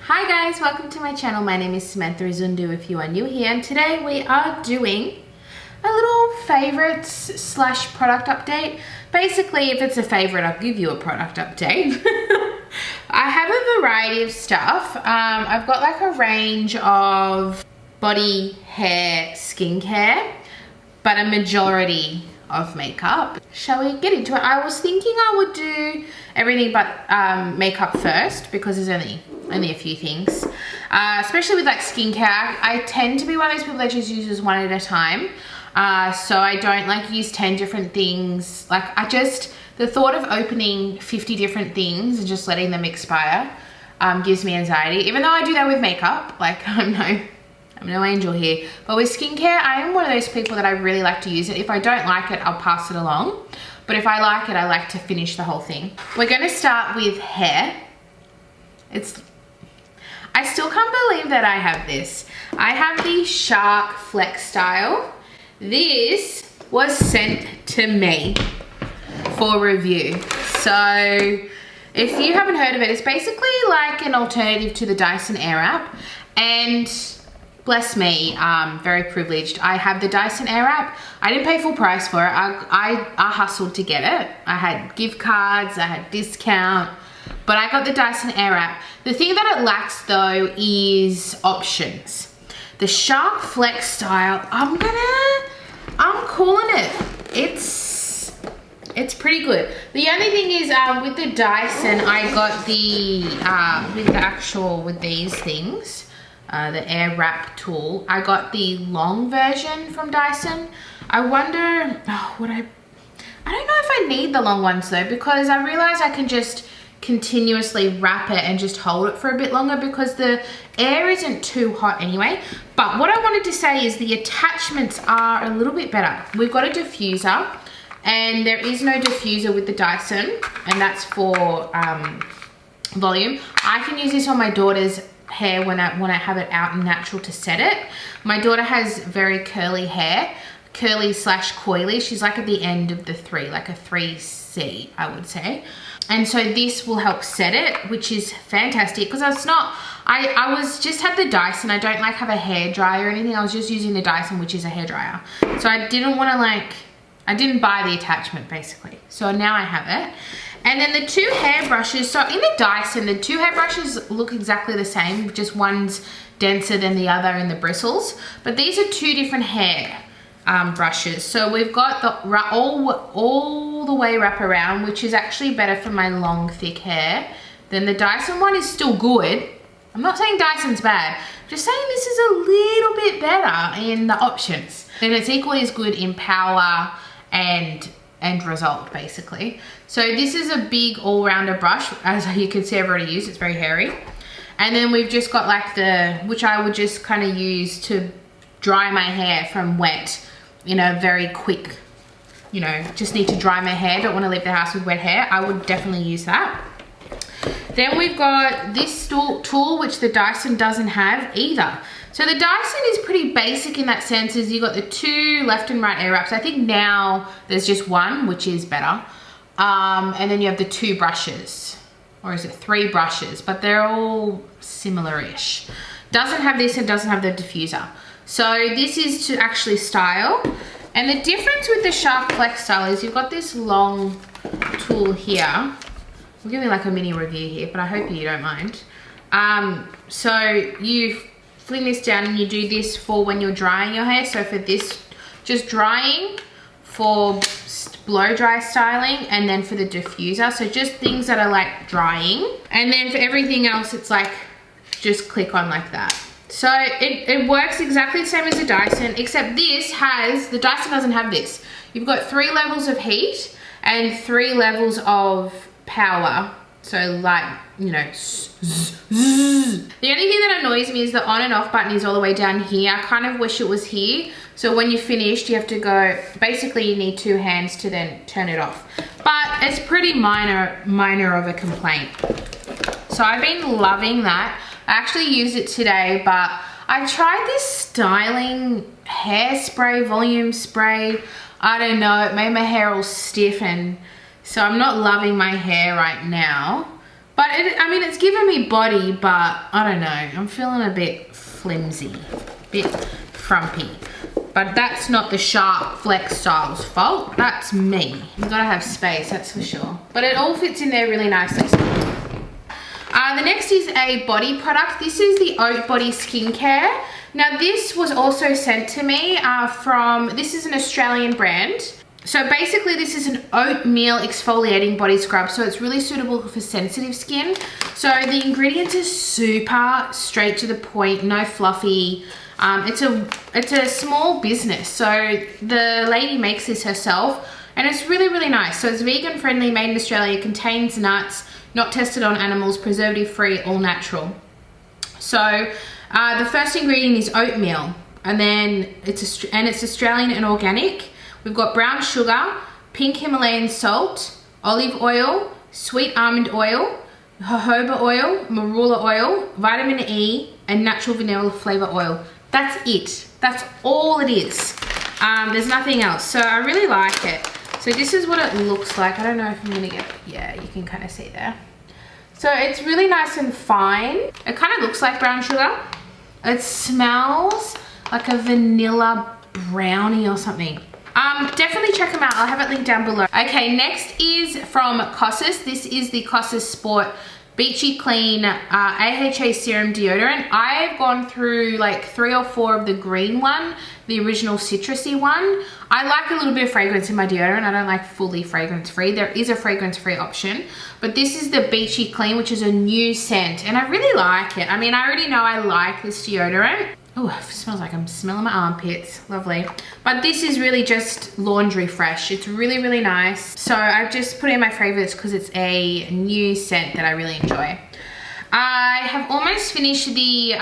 Hi guys, welcome to my channel. My name is Samantha Izundu if you are new here, and today we are doing a little favorites slash product update. Basically, if it's a favorite, I'll give you a product update. I have a variety of stuff. I've got like a range of body, hair, skincare, but a majority of makeup. Shall we get into it? I was thinking I would do everything but makeup first because there's only a few things. Especially with like skincare, I tend to be one of those people that just uses one at a time. So I don't like use 10 different things. Like the thought of opening 50 different things and just letting them expire gives me anxiety. Even though I do that with makeup, like I'm no angel here. But with skincare, I am one of those people that I really like to use it. If I don't like it, I'll pass it along. But if I like it, I like to finish the whole thing. We're gonna start with hair. I still can't believe that I have this. I have the Shark Flex Style. This was sent to me for review. So if you haven't heard of it, it's basically like an alternative to the Dyson Airwrap. And bless me, very privileged. I have the Dyson Airwrap. I didn't pay full price for it. I hustled to get it. I had gift cards, I had discount, but I got the Dyson Airwrap. The thing that it lacks though is options. The Shark Flex Style, I'm calling it. It's pretty good. The only thing is with the Dyson, I got with these things, the air wrap tool, I got the long version from Dyson. I wonder, I don't know if I need the long ones though, because I realize I can just continuously wrap it and just hold it for a bit longer because the air isn't too hot anyway. But what I wanted to say is the attachments are a little bit better. We've got a diffuser and there is no diffuser with the Dyson, and that's for volume. I can use this on my daughter's hair when I have it out and natural to set it. My daughter has very curly hair, curly slash coily. She's like at the end of the three, like a 3C, I would say. And so this will help set it, which is fantastic because I just had the Dyson. I don't like have a hair dryer or anything. I was just using the Dyson, which is a hair dryer. So I didn't want to I didn't buy the attachment basically. So now I have it. And then the two hairbrushes, so in the Dyson, the two hairbrushes look exactly the same, just one's denser than the other in the bristles. But these are two different hair brushes. So we've got the all the way wrap around, which is actually better for my long, thick hair. Then the Dyson one is still good. I'm not saying Dyson's bad, I'm just saying this is a little bit better in the options. And it's equally as good in power and result basically. So this is a big all-rounder brush. As you can see, I've already used, it's very hairy. And then we've just got like which I would just kind of use to dry my hair from wet in a very quick, just need to dry my hair, don't want to leave the house with wet hair. I would definitely use that. Then we've got this tool, which the Dyson doesn't have either. So the Dyson is pretty basic in that sense, is you've got the two left and right air wraps. I think now there's just one, which is better. And then you have the two brushes, or is it three brushes, but they're all similar-ish. Doesn't have this and doesn't have the diffuser. So this is to actually style. And the difference with the Shark Flex Style is you've got this long tool here. I'm giving like a mini review here, but I hope you don't mind. So you fling this down and you do this for when you're drying your hair. So for this, just drying, for blow dry styling, and then for the diffuser. So just things that are like drying. And then for everything else, it's like, just click on like that. So it works exactly the same as the Dyson, except the Dyson doesn't have this. You've got 3 levels of heat and 3 levels of power. So like, the only thing that annoys me is the on and off button is all the way down here. I kind of wish it was here. So when you're finished, you have to go, basically you need 2 hands to then turn it off. But it's pretty minor of a complaint. So I've been loving that. I actually used it today, but I tried this styling hairspray, volume spray. I don't know, it made my hair all stiff, and so I'm not loving my hair right now. But I mean, it's giving me body, but I don't know. I'm feeling a bit flimsy, a bit frumpy. But that's not the Sharp Flex Style's fault. That's me. You gotta have space, that's for sure. But it all fits in there really nicely. The next is a body product. This is the Oat Body Skincare. Now this was also sent to me this is an Australian brand. So basically this is an oatmeal exfoliating body scrub. So it's really suitable for sensitive skin. So the ingredients are super straight to the point, no fluffy. It's a small business. So the lady makes this herself and it's really, really nice. So it's vegan friendly, made in Australia, contains nuts, not tested on animals, preservative free, all natural. So the first ingredient is oatmeal, and then it's Australian and organic. We've got brown sugar, pink Himalayan salt, olive oil, sweet almond oil, jojoba oil, marula oil, vitamin E, and natural vanilla flavor oil. That's it. That's all it is. There's nothing else. So I really like it. So this is what it looks like. I don't know if I'm gonna get it. Yeah, you can kind of see there. So it's really nice and fine. It kind of looks like brown sugar. It smells like a vanilla brownie or something. Definitely check them out. I'll have it linked down below. Okay, next is from Kosas. This is the Kosas Sport Beachy Clean AHA Serum Deodorant. I've gone through like 3 or 4 of the green one, the original citrusy one. I like a little bit of fragrance in my deodorant. I don't like fully fragrance free. There is a fragrance free option, but this is the Beachy Clean, which is a new scent, and I really like it. I mean, I already know I like this deodorant. Oh, it smells like I'm smelling my armpits. Lovely. But this is really just laundry fresh. It's really, really nice. So I've just put it in my favorites because it's a new scent that I really enjoy. I have almost finished the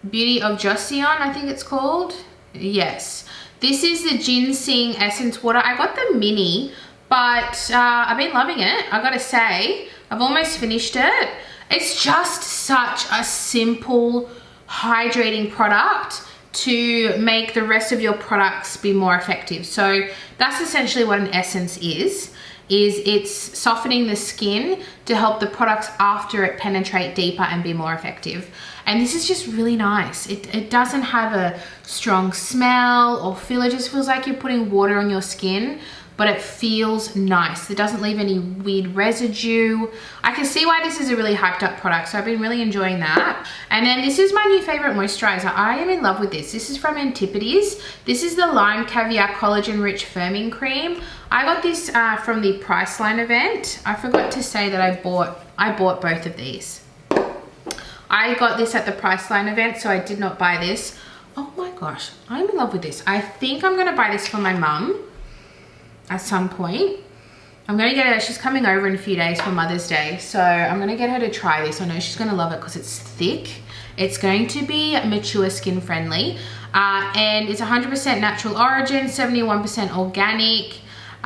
Beauty of Joseon, I think it's called. Yes. This is the Ginseng Essence Water. I got the mini, but I've been loving it. I gotta say, I've almost finished it. It's just such a simple, hydrating product to make the rest of your products be more effective. So that's essentially what an essence is it's softening the skin to help the products after it penetrate deeper and be more effective. And this is just really nice. It doesn't have a strong smell or feel. It just feels like you're putting water on your skin, but it feels nice. It doesn't leave any weird residue. I can see why this is a really hyped up product, so I've been really enjoying that. And then this is my new favorite moisturizer. I am in love with this. This is from Antipodes. This is the Lime Caviar Collagen Rich Firming Cream. I got this from the Priceline event. I forgot to say that I bought both of these. I got this at the Priceline event, so I did not buy this. Oh my gosh, I'm in love with this. I think I'm gonna buy this for my mum at some point. I'm gonna get her, she's coming over in a few days for Mother's Day, so I'm gonna get her to try this. I know she's gonna love it because it's thick. It's going to be mature skin friendly, and it's 100% natural origin, 71% organic.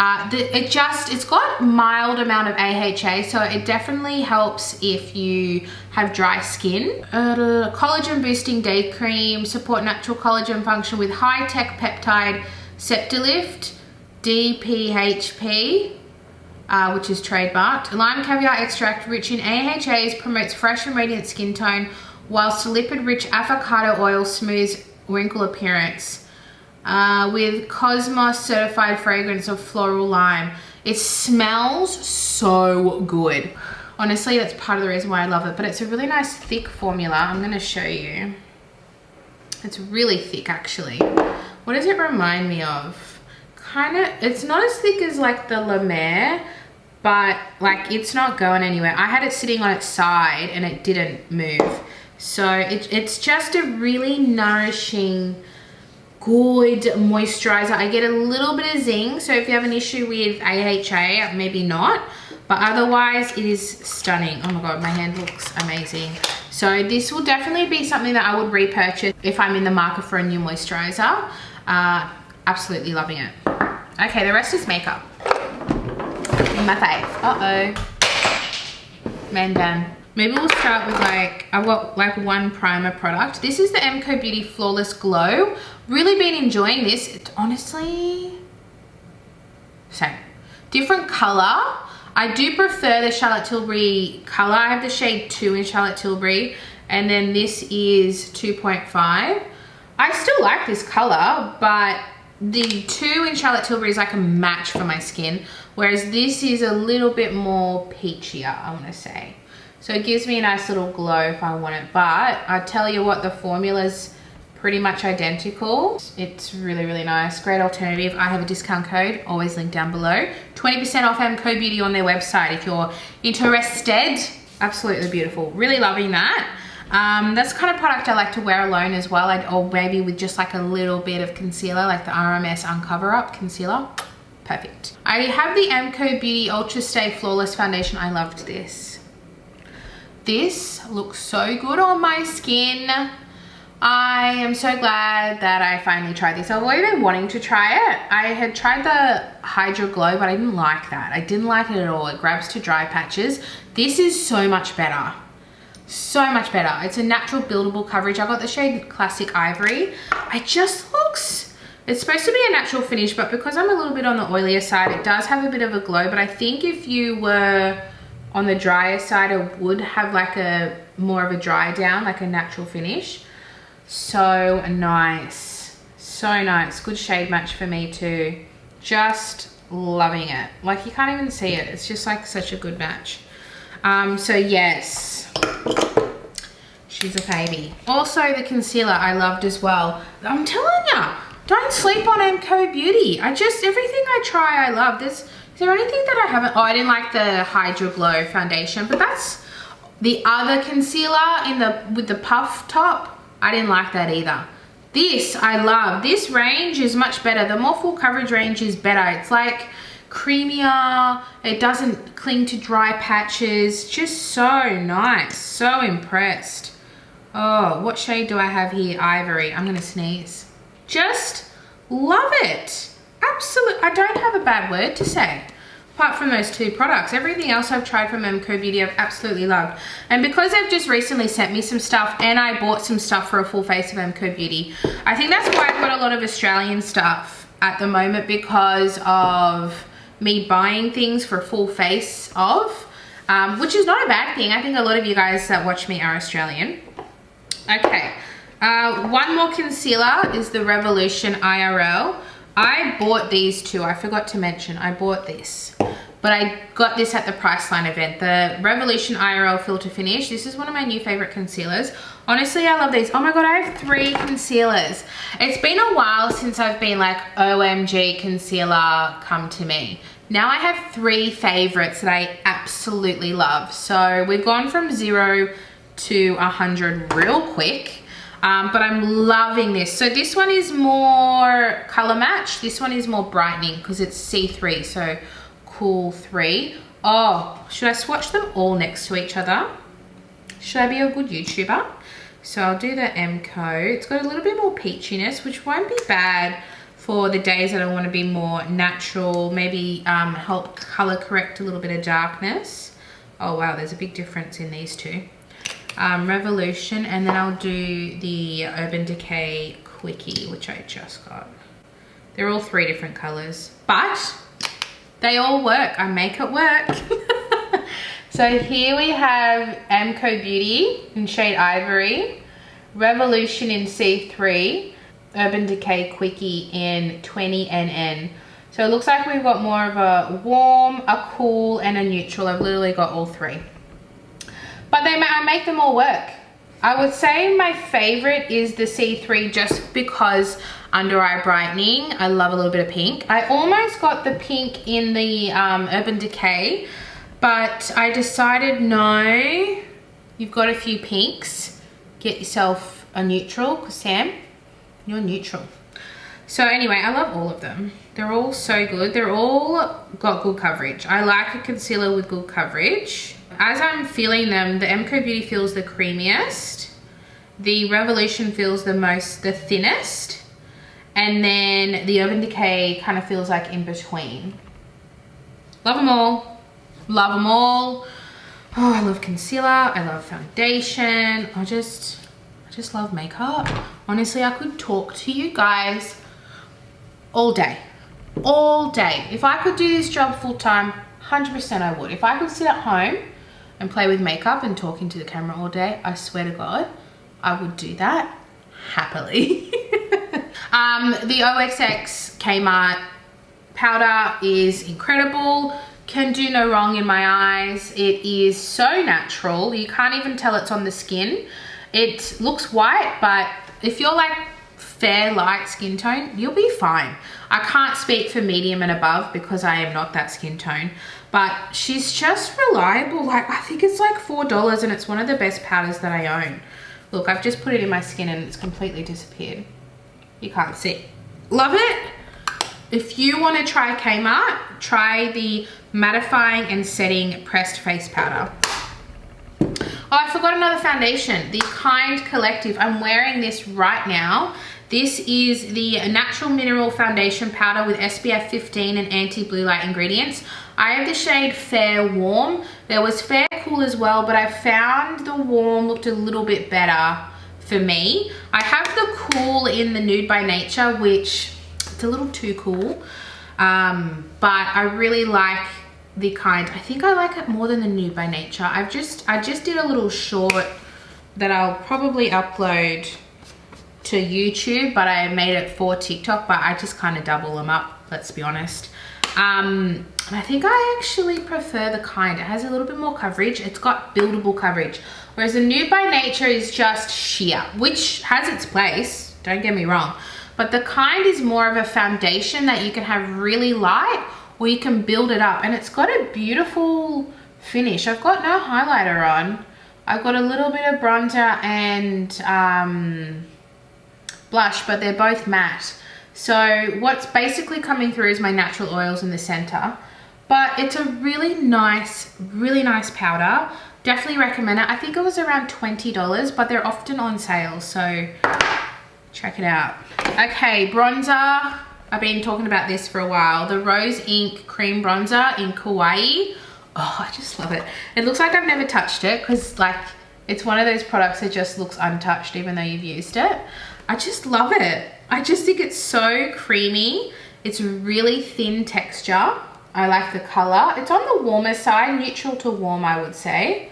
It's got mild amount of AHA, so it definitely helps if you have dry skin. Collagen boosting day cream, support natural collagen function with high-tech peptide Septilift, DPHP, which is trademarked. Lime caviar extract rich in AHAs promotes fresh and radiant skin tone, whilst lipid-rich avocado oil smooths wrinkle appearance. With Cosmos certified fragrance of floral lime. It smells so good. Honestly, that's part of the reason why I love it, but it's a really nice thick formula. I'm gonna show you. It's really thick actually. What does it remind me of? It's not as thick as like the La Mer, but like it's not going anywhere. I had it sitting on its side and it didn't move. So it's just a really nourishing, good moisturizer. I get a little bit of zing, so if you have an issue with AHA, maybe not, but otherwise it is stunning. Oh my god, my hand looks amazing. So this will definitely be something that I would repurchase if I'm in the market for a new moisturizer. Absolutely loving it. Okay, the rest is makeup. In my face. Man down. Maybe we'll start with I've got like one primer product. This is the MCO Beauty Flawless Glow. Really been enjoying this. It's honestly, same. Different color. I do prefer the Charlotte Tilbury color. I have the shade 2 in Charlotte Tilbury, and then this is 2.5. I still like this color, but the 2 in Charlotte Tilbury is like a match for my skin, whereas this is a little bit more peachier, I want to say. So it gives me a nice little glow if I want it, but I tell you what, the formula's pretty much identical. It's really, really nice. Great alternative. I have a discount code, always linked down below. 20% off MCO Beauty on their website if you're interested. Absolutely beautiful. Really loving that. That's the kind of product I like to wear alone as well, or maybe with just like a little bit of concealer, like the RMS Uncover Up Concealer. Perfect. I have the MCO Beauty Ultra Stay Flawless Foundation. I loved this. This looks so good on my skin. I am so glad that I finally tried this. I've always been wanting to try it. I had tried the Hydro Glow, but I didn't like that. I didn't like it at all. It grabs to dry patches. This is so much better. So much better. It's a natural buildable coverage. I got the shade Classic Ivory. It just looks, it's supposed to be a natural finish, but because I'm a little bit on the oilier side, it does have a bit of a glow. But I think if you were on the drier side, it would have like a more of a dry down, like a natural finish. So nice. So nice. Good shade match for me too. Just loving it. Like you can't even see it. It's just like such a good match. So yes, she's a baby. Also the concealer I loved as well. I'm telling ya, don't sleep on MCO Beauty. Everything I try I love. Is there anything that I haven't? Oh, I didn't like the Hydro Glow foundation, but that's the other concealer with the puff top. I didn't like that either. This I love. This range is much better. The more full coverage range is better. It's like creamier. It doesn't cling to dry patches. Just so nice. So impressed. Oh, what shade do I have here? Ivory. I'm gonna sneeze. Just love it. Absolutely. I don't have a bad word to say. Apart from those 2 products, everything else I've tried from MCO Beauty I've absolutely loved. And because they've just recently sent me some stuff and I bought some stuff for a full face of MCO Beauty, I think that's why I've got a lot of Australian stuff at the moment, because of me buying things for a full face of, which is not a bad thing. I think a lot of you guys that watch me are Australian. Okay, one more concealer is the Revolution IRL. I bought these 2. I forgot to mention I bought this, but I got this at the Priceline event. The Revolution IRL Filter Finish. This is one of my new favorite concealers. Honestly, I love these. Oh my God, I have 3 concealers. It's been a while since I've been like, OMG concealer, come to me. Now I have 3 favorites that I absolutely love. So we've gone from 0 to 100 real quick. But I'm loving this. So this one is more color match. This one is more brightening because it's C3, so cool 3. Oh, should I swatch them all next to each other? Should I be a good YouTuber? So I'll do the MCO. It's got a little bit more peachiness, which won't be bad for the days that I want to be more natural, maybe help color correct a little bit of darkness. Oh wow, there's a big difference in these 2. Revolution, and then I'll do the Urban Decay Quickie, which I just got. They're all 3 different colors, but they all work. I make it work. So here we have MCO Beauty in shade Ivory, Revolution in C3, Urban Decay Quickie in 20NN. So it looks like we've got more of a warm, a cool, and a neutral. I've literally got all 3. But I make them all work. I would say my favorite is the C3 just because under eye brightening, I love a little bit of pink. I almost got the pink in the Urban Decay, but I decided no, you've got a few pinks. Get yourself a neutral, because Sam, you're neutral. So anyway, I love all of them. They're all so good. They're all got good coverage. I like a concealer with good coverage. As I'm feeling them, the MCO Beauty feels the creamiest. The Revolution feels the thinnest. And then the Urban Decay kind of feels like in between. Love them all. Love them all. Oh, I love concealer. I love foundation. I just love makeup. Honestly, I could talk to you guys all day. All day. If I could do this job full time, 100% I would. If I could sit at home and play with makeup and talk into the camera all day, I swear to God, I would do that happily. The OXX Kmart powder is incredible. Can do no wrong in my eyes. It is so natural. You can't even tell it's on the skin. It looks white, but if you're like fair light skin tone, you'll be fine. I can't speak for medium and above because I am not that skin tone, but she's just reliable. Like, I think it's like $4 and it's one of the best powders that I own. Look, I've just put it in my skin and it's completely disappeared. You can't see. Love it. If you want to try Kmart, try the mattifying and setting pressed face powder. Oh, I forgot another foundation, the Kind Collective. I'm wearing this right now. This is the Natural Mineral Foundation Powder with SPF 15 and anti-blue light ingredients. I have the shade Fair Warm. There was Fair Cool as well, but I found the Warm looked a little bit better for me. I have the Cool in the Nude by Nature, which it's a little too cool. But I really like the Kind. I think I like it more than the Nude by Nature. I just did a little short that I'll probably upload to YouTube, but I made it for TikTok, but I just kind of double them up, let's be honest. And I think I actually prefer the Kind. It has a little bit more coverage. It's got buildable coverage, whereas the Nude by Nature is just sheer, which has its place, don't get me wrong, but the Kind is more of a foundation that you can have really light or you can build it up, and it's got a beautiful finish. I've got no highlighter on. I've got a little bit of bronzer and blush, but they're both matte. So what's basically coming through is my natural oils in the center, but it's a really nice powder. Definitely recommend it. I think it was around $20, but they're often on sale, so check it out. Okay, bronzer. I've been talking about this for a while. The Rose Ink Cream Bronzer in Kawaii. Oh, I just love it. It looks like I've never touched it because like it's one of those products that just looks untouched even though you've used it. I just love it. I just think it's so creamy. It's really thin texture. I like the color. It's on the warmer side, neutral to warm, I would say.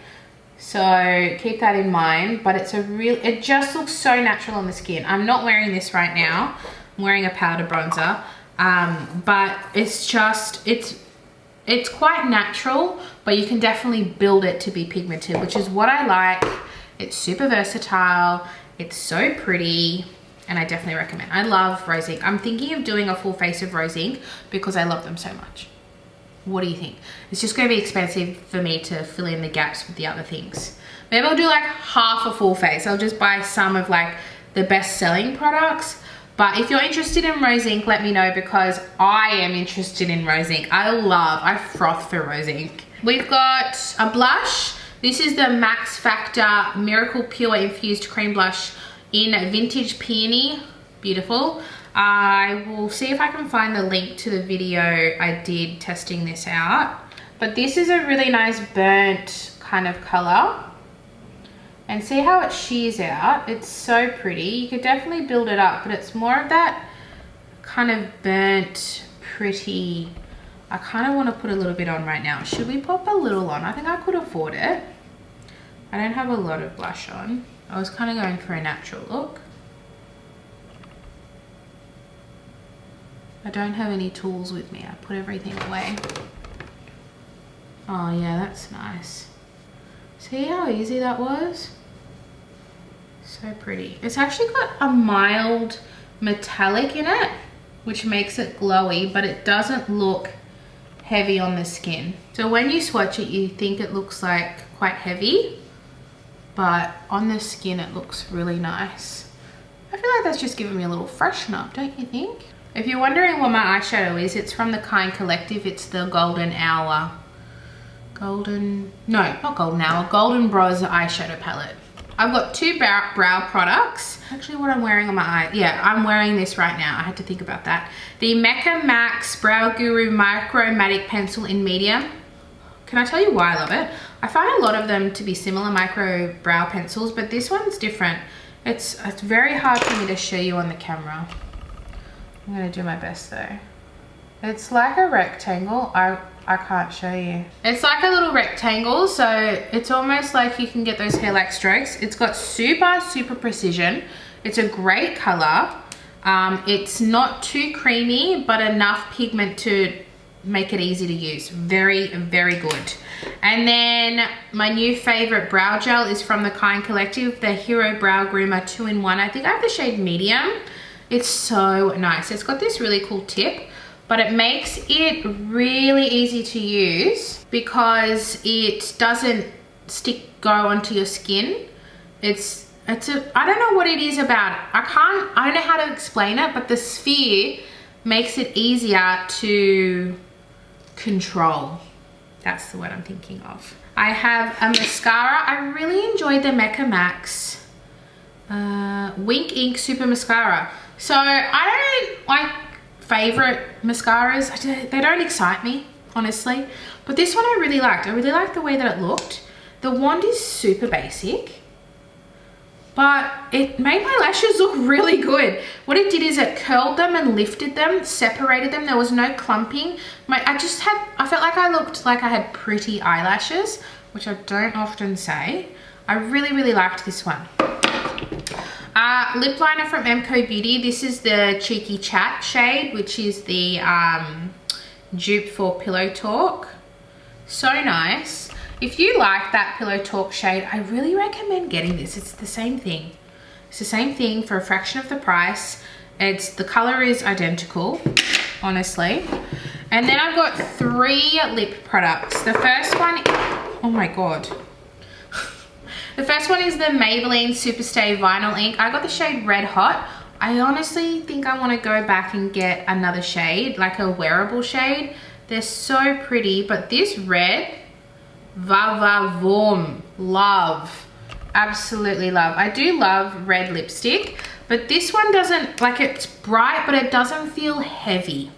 So keep that in mind, but it just looks so natural on the skin. I'm not wearing this right now. I'm wearing a powder bronzer, but it's quite natural, but you can definitely build it to be pigmented, which is what I like. It's super versatile. It's so pretty, and I definitely recommend. I love Rose Ink. I'm thinking of doing a full face of Rose Ink because I love them so much. What do you think? It's just going to be expensive for me to fill in the gaps with the other things. Maybe I'll do like half a full face. I'll just buy some of like the best selling products. But if you're interested in Rose Ink, let me know because I am interested in Rose Ink. I froth for Rose Ink. We've got a blush. This is the Max Factor Miracle Pure Infused Cream Blush in Vintage Peony. Beautiful. I will see if I can find the link to the video I did testing this out. But this is a really nice burnt kind of color. And see how it shears out? It's so pretty. You could definitely build it up, but it's more of that kind of burnt, pretty. I kind of want to put a little bit on right now. Should we pop a little on? I think I could afford it. I don't have a lot of blush on. I was kind of going for a natural look. I don't have any tools with me. I put everything away. Oh yeah, that's nice. See how easy that was? So pretty. It's actually got a mild metallic in it, which makes it glowy, but it doesn't look heavy on the skin. So when you swatch it, you think it looks like quite heavy, but on the skin it looks really nice. I feel like that's just giving me a little freshen up, don't you think? If you're wondering what my eyeshadow is, it's from the Kind Collective. It's the Golden Hour. Golden Bros eyeshadow palette. I've got two brow products. Actually, what I'm wearing on my eye. Yeah, I'm wearing this right now. I had to think about that. The Mecca Max Brow Guru Micro Matic Pencil in medium. Can I tell you why I love it? I find a lot of them to be similar micro brow pencils, but this one's different. It's very hard for me to show you on the camera. I'm gonna do my best though. It's like a rectangle. I can't show you. It's like a little rectangle, so it's almost like you can get those hair-like strokes. It's got super precision. It's a great color. It's not too creamy, but enough pigment to make it easy to use. Very good. And then my new favorite brow gel is from the Kind Collective, the Hero Brow Groomer 2-in-1. I think I have the shade medium. It's so nice. It's got this really cool tip, but it makes it really easy to use because it doesn't go onto your skin. I don't know what it is about it. I don't know how to explain it, but the sphere makes it easier to control. That's the word I'm thinking of. I have a mascara. I really enjoyed the Mecca Max Wink Ink Super Mascara. So I don't like favorite mascaras. They don't excite me, honestly. But this one I really liked. I really liked the way that it looked. The wand is super basic, but it made my lashes look really good. What it did is it curled them and lifted them, separated them. There was no clumping. I felt like I looked like I had pretty eyelashes, which I don't often say. I really liked this one. Lip liner from MCO Beauty. This is the Cheeky Chat shade, which is the dupe for Pillow Talk. So nice. If you like that Pillow Talk shade, I really recommend getting this. It's the same thing. It's the same thing for a fraction of the price. The color is identical, honestly. And then I've got 3 lip products. The first one, oh my God. The first one is the Maybelline Superstay Vinyl Ink. I got the shade Red Hot. I honestly think I want to go back and get another shade, like a wearable shade. They're so pretty, but this red, Va Vom, love. Absolutely love. I do love red lipstick, but this one doesn't, like, it's bright, but it doesn't feel heavy.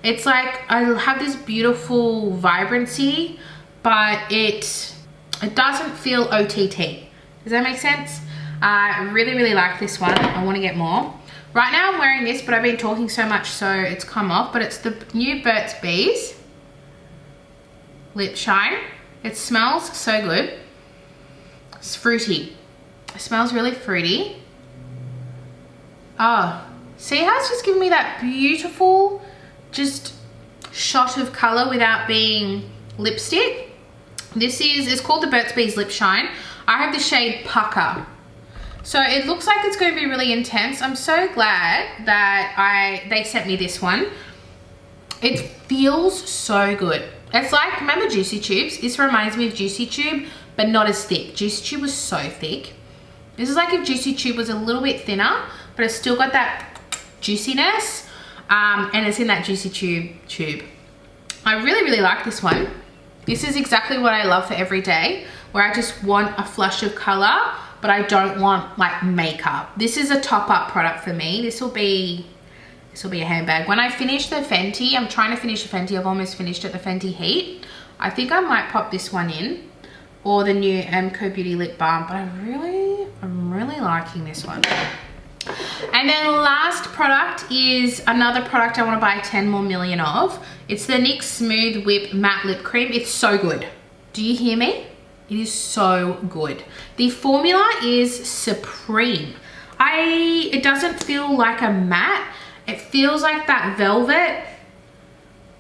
It's like, I have this beautiful vibrancy, but it doesn't feel OTT. Does that make sense? I really like this one. I want to get more. Right now I'm wearing this, but I've been talking so much so it's come off, but it's the new Burt's Bees Lip Shine. It smells so good. It's fruity. It smells really fruity. Oh, see how it's just giving me that beautiful just shot of color without being lipstick? It's called the Burt's Bees Lip Shine. I have the shade Pucker. So it looks like it's going to be really intense. I'm so glad that they sent me this one. It feels so good. It's like, remember Juicy Tubes? This reminds me of Juicy Tube, but not as thick. Juicy Tube was so thick. This is like if Juicy Tube was a little bit thinner, but it's still got that juiciness, and it's in that Juicy tube. I really like this one. This is exactly what I love for every day, where I just want a flush of color, but I don't want like makeup. This is a top-up product for me. This will be a handbag. When I finish the Fenty, I'm trying to finish the Fenty. I've almost finished it, the Fenty Heat. I think I might pop this one in, or the new MCO Beauty Lip Balm, but I'm really liking this one. And then last product is another product I want to buy 10 more million of. It's the NYX Smooth Whip Matte Lip Cream. It's so good. Do you hear me? It is so good. The formula is supreme. It doesn't feel like a matte. It feels like that velvet.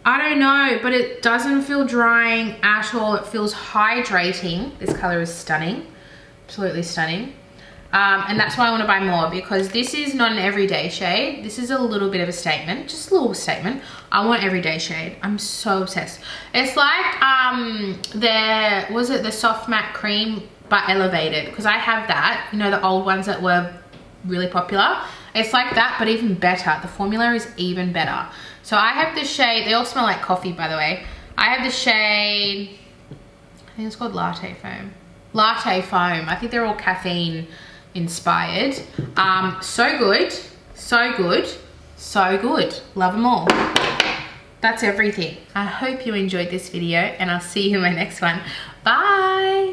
I don't know, but it doesn't feel drying at all. It feels hydrating. This color is stunning. Absolutely stunning. And that's why I want to buy more, because this is not an everyday shade. This is a little bit of a statement, just a little statement. I want everyday shade. I'm so obsessed. It's like the soft matte cream but elevated, because I have that, you know, the old ones that were really popular. It's like that, but even better. The formula is even better. So I have the shade, they all smell like coffee, by the way. I have the shade, I think it's called Latte Foam. Latte Foam. I think they're all caffeine inspired. So good, so good, so good. Love them all. That's everything. I hope you enjoyed this video, and I'll see you in my next one. Bye.